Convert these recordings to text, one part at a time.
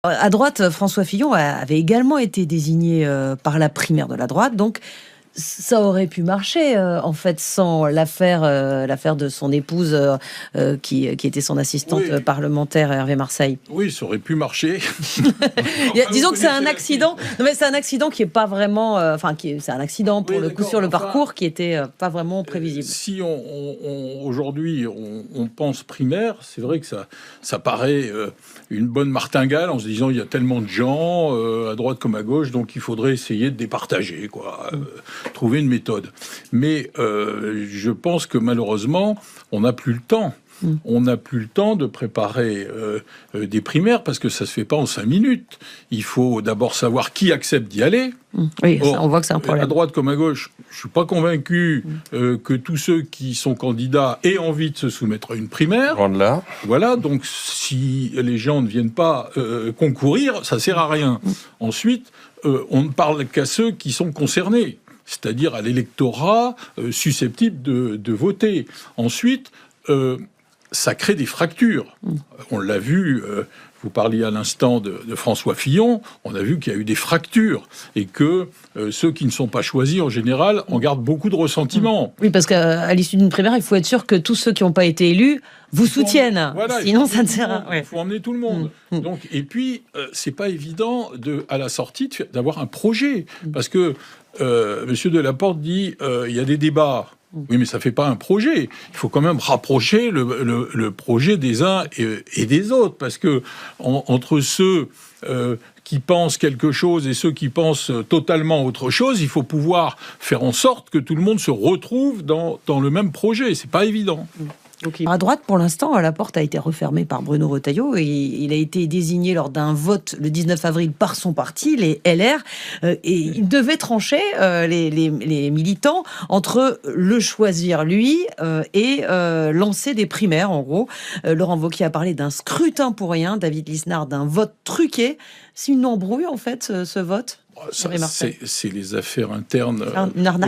À droite, François Fillon avait également été désigné par la primaire de la droite, donc ça aurait pu marcher en fait sans l'affaire de son épouse qui était son assistante parlementaire, Hervé Marseille. Oui, ça aurait pu marcher. Disons que c'est un accident. Non, mais c'est un accident qui est pas vraiment. C'est un accident pour le coup sur le parcours qui était pas vraiment prévisible. Si aujourd'hui on pense primaire, c'est vrai que ça paraît une bonne martingale en se disant il y a tellement de gens à droite comme à gauche, donc il faudrait essayer de départager, quoi. Trouver une méthode. Mais je pense que malheureusement, on n'a plus le temps. On n'a plus le temps de préparer des primaires parce que ça se fait pas en 5 minutes. Il faut d'abord savoir qui accepte d'y aller. Oui, ça, on voit que c'est un problème. À droite comme à gauche, je suis pas convaincu que tous ceux qui sont candidats aient envie de se soumettre à une primaire. Loin de là. Voilà, donc si les gens ne viennent pas concourir, ça sert à rien. Ensuite, on ne parle qu'à ceux qui sont concernés, c'est-à-dire à l'électorat susceptible de voter. Ensuite, ça crée des fractures. On l'a vu, vous parliez à l'instant de François Fillon, on a vu qu'il y a eu des fractures et que ceux qui ne sont pas choisis, en général, en gardent beaucoup de ressentiment. Oui, parce qu'à l'issue d'une primaire, il faut être sûr que tous ceux qui n'ont pas été élus vous soutiennent. Voilà, sinon, ça ne sert à rien. Il faut emmener tout le monde. Donc, et puis, c'est pas évident, à la sortie, d'avoir un projet. Parce que Monsieur Delaporte dit il y a des débats. Oui, mais ça ne fait pas un projet. Il faut quand même rapprocher le projet des uns et des autres. Parce que entre ceux qui pensent quelque chose et ceux qui pensent totalement autre chose, il faut pouvoir faire en sorte que tout le monde se retrouve dans le même projet. C'est pas évident. Okay. À droite, pour l'instant, la porte a été refermée par Bruno Retailleau et il a été désigné lors d'un vote le 19 avril par son parti, les LR, et il devait trancher les militants entre le choisir lui et lancer des primaires, en gros. Laurent Wauquiez a parlé d'un scrutin pour rien, David Lisnard d'un vote truqué. C'est une embrouille, en fait, ce vote? C'est les affaires internes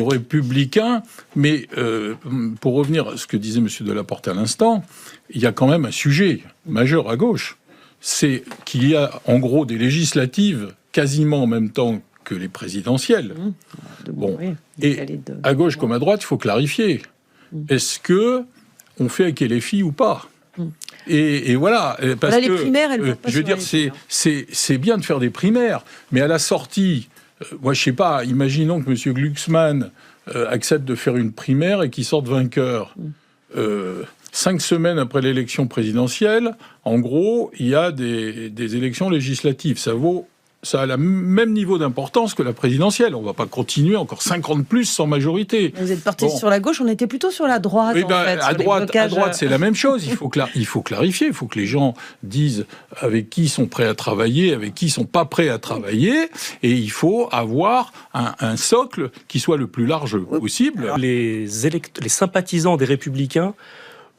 aux Républicains. Mais pour revenir à ce que disait M. Delaporte à l'instant, il y a quand même un sujet majeur à gauche. C'est qu'il y a en gros des législatives quasiment en même temps que les présidentielles. Bon. Et à gauche comme à droite, il faut clarifier. Est-ce que on fait avec LFI ou pas ? Et voilà, parce les primaires, je veux dire, c'est bien de faire des primaires, mais à la sortie, moi je sais pas, imaginons que M. Glucksmann accepte de faire une primaire et qu'il sorte vainqueur. 5 semaines après l'élection présidentielle, en gros, il y a des élections législatives. Ça a le même niveau d'importance que la présidentielle. On ne va pas continuer encore 5 ans de plus sans majorité. Vous êtes parti sur la gauche, on était plutôt sur la droite. Oui, à droite, c'est la même chose. Il faut clarifier. Il faut que les gens disent avec qui ils sont prêts à travailler, avec qui ils ne sont pas prêts à travailler. Et il faut avoir un socle qui soit le plus large possible. Les sympathisants des Républicains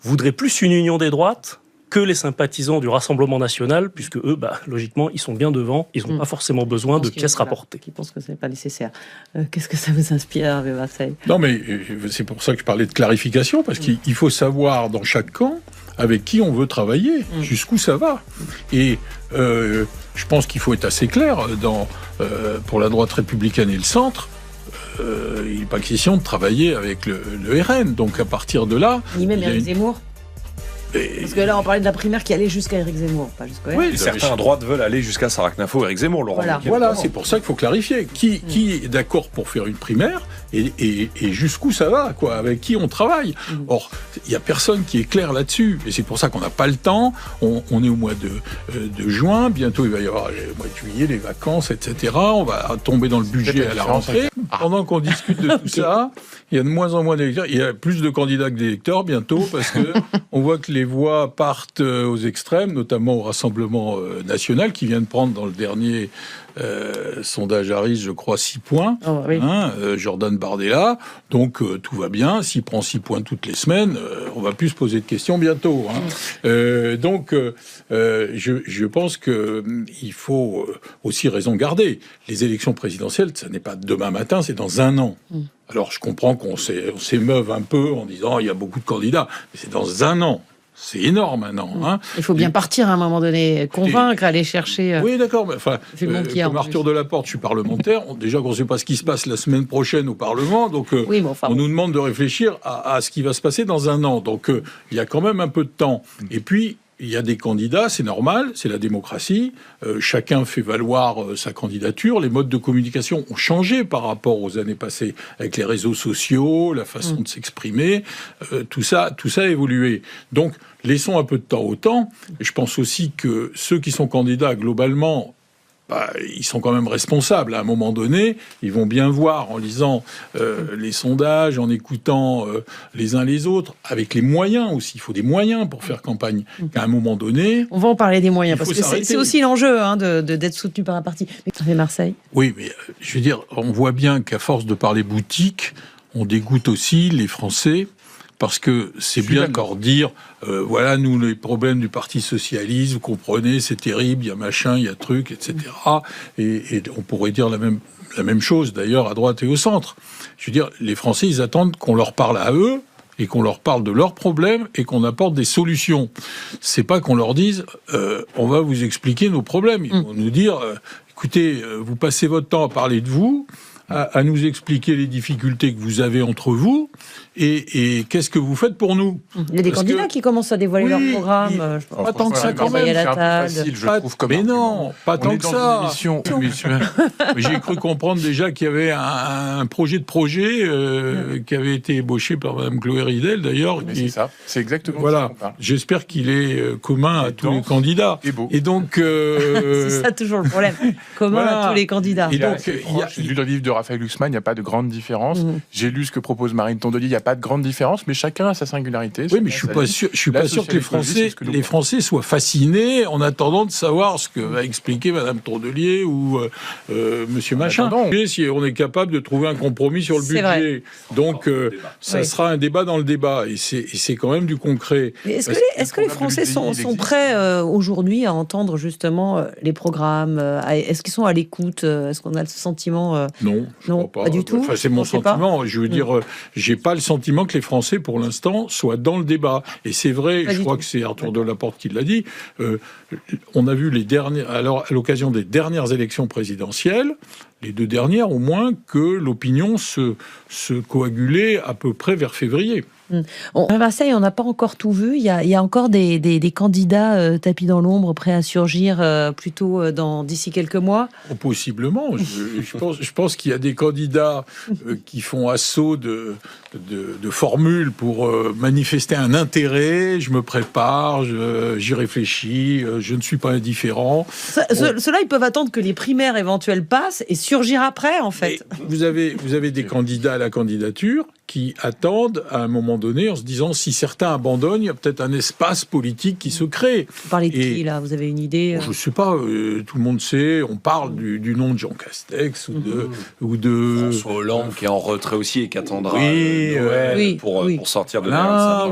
voudraient plus une union des droites que les sympathisants du Rassemblement national, puisque eux, logiquement, ils sont bien devant, ils n'ont pas forcément besoin de pièces rapportées. Qui pensent que ce n'est pas nécessaire. Qu'est-ce que ça vous inspire, Hervé Marseille ? Non, mais c'est pour ça que je parlais de clarification, parce qu'il faut savoir dans chaque camp avec qui on veut travailler, jusqu'où ça va. Et je pense qu'il faut être assez clair pour la droite républicaine et le centre. Il n'est pas question de travailler avec le RN. Donc à partir de là... Ni même Éric Zemmour. Parce que là, on parlait de la primaire qui allait jusqu'à Éric Zemmour, pas jusqu'à RN. Oui, certains à droite veulent aller jusqu'à Sarah Knafo et Éric Zemmour, Laurent. Voilà, c'est pour ça qu'il faut clarifier. Qui est d'accord pour faire une primaire et jusqu'où ça va, quoi, avec qui on travaille. Or, il n'y a personne qui est clair là-dessus. Et c'est pour ça qu'on n'a pas le temps. On est au mois de juin. Bientôt, il va y avoir le mois de juillet, les vacances, etc. On va tomber dans le budget à la rentrée. Pendant qu'on discute de tout ça, il y a de moins en moins d'électeurs. Il y a plus de candidats que d'électeurs bientôt parce que on voit que les voix partent aux extrêmes, notamment au Rassemblement national qui vient de prendre dans le dernier sondage Harris, je crois, 6 points. Jordan Bardella. Donc tout va bien. S'il prend 6 points toutes les semaines, on va plus se poser de questions bientôt. Donc je pense qu'il faut aussi raison garder. Les élections présidentielles, ça n'est pas demain matin, c'est dans 1 an. Alors je comprends qu'on s'émeuve un peu en disant il y a beaucoup de candidats, mais c'est dans 1 an. C'est énorme maintenant. Hein. Il faut bien partir à un moment donné, convaincre, aller chercher. Oui, d'accord. Mais enfin, comme Arthur Delaporte, je suis parlementaire. Déjà qu'on ne sait pas ce qui se passe la semaine prochaine au Parlement, donc on nous demande de réfléchir à ce qui va se passer dans un an. Donc il y a quand même un peu de temps. Et puis, il y a des candidats, c'est normal, c'est la démocratie. Chacun fait valoir sa candidature. Les modes de communication ont changé par rapport aux années passées, avec les réseaux sociaux, la façon de s'exprimer. Tout ça a évolué. Donc, laissons un peu de temps au temps. Et je pense aussi que ceux qui sont candidats, globalement, ils sont quand même responsables. À un moment donné, ils vont bien voir en lisant les sondages, en écoutant les uns les autres, avec les moyens aussi. Il faut des moyens pour faire campagne. À un moment donné... On va en parler des moyens, parce que c'est aussi l'enjeu d'être soutenu par un parti. Mais Marseille. Oui, mais je veux dire, on voit bien qu'à force de parler boutique, on dégoûte aussi les Français. Parce que c'est bien de leur dire, voilà, nous, les problèmes du Parti Socialiste, vous comprenez, c'est terrible, il y a machin, il y a truc, etc. Et on pourrait dire la même chose, d'ailleurs, à droite et au centre. Je veux dire, les Français, ils attendent qu'on leur parle à eux, et qu'on leur parle de leurs problèmes, et qu'on apporte des solutions. C'est pas qu'on leur dise, on va vous expliquer nos problèmes. Ils vont nous dire, écoutez, vous passez votre temps à parler de vous, à nous expliquer les difficultés que vous avez entre vous, et qu'est-ce que vous faites pour nous. Il y a des candidats qui commencent à dévoiler leur programme. Pas tant que ça quand même. C'est un peu facile, je trouve, comme mais argument. Non, pas tant que ça. Mais j'ai cru comprendre déjà qu'il y avait un projet qui avait été ébauché par Mme Chloé Ridel, d'ailleurs. C'est ça, c'est exactement voilà. Ça. J'espère qu'il est commun à tous les candidats. Et donc... c'est ça toujours le problème. Commun à tous les candidats. Et donc, j'ai lu le livre de Raphaël Glucksmann, il n'y a pas de grande différence. J'ai lu ce que propose Marine Tondelier, il n'y a pas de grande différence, mais chacun a sa singularité. Oui, mais je suis pas sûr que les Français soient fascinés en attendant de savoir ce que va expliquer Mme Tondelier ou Monsieur Machin. Si on est capable de trouver un compromis sur le budget. Vrai. Donc, ça sera un débat dans le débat. Et c'est quand même du concret. Mais est-ce que les Français sont prêts aujourd'hui à entendre justement les programmes Est-ce qu'ils sont à l'écoute Est-ce qu'on a le sentiment Non, je crois pas du tout. Enfin, c'est mon sentiment. Je veux dire, j'ai pas le sentiment que les Français, pour l'instant, soient dans le débat. Et c'est vrai, je crois que c'est Arthur Delaporte qui l'a dit, on a vu à l'occasion des dernières élections présidentielles, les deux dernières au moins, que l'opinion se coagulait à peu près vers février. À Marseille, on n'a pas encore tout vu. Il y a encore des candidats tapis dans l'ombre, prêts à surgir plutôt d'ici quelques mois. Possiblement. Je pense qu'il y a des candidats qui font assaut de formules pour manifester un intérêt. Je me prépare, j'y réfléchis, je ne suis pas indifférent. Ceux-là, ils peuvent attendre que les primaires éventuelles passent et surgir après, en fait. Vous avez des candidats à la candidature qui attendent à un moment donné en se disant si certains abandonnent, il y a peut-être un espace politique qui se crée. Vous parlez de qui, là? Vous avez une idée? Je ne sais pas, tout le monde sait, on parle du nom de Jean Castex ou de François Hollande qui est en retrait aussi et qui attendra pour sortir de là.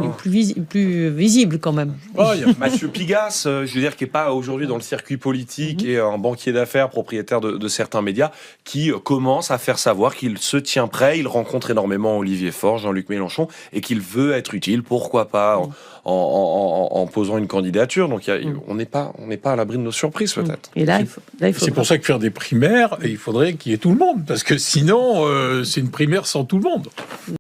Plus visible quand même. Il y a Mathieu Pigasse, je veux dire, qui n'est pas aujourd'hui dans le circuit politique et un banquier d'affaires, propriétaire de certains médias, qui commence à faire savoir qu'il se tient prêt, il rencontre énormément Olivier Faure, Jean-Luc Mélenchon, et qu'il veut être utile, pourquoi pas, en posant une candidature. Donc on n'est pas à l'abri de nos surprises, peut-être. Et là, c'est pour ça que faire des primaires, il faudrait qu'il y ait tout le monde, parce que sinon, c'est une primaire sans tout le monde.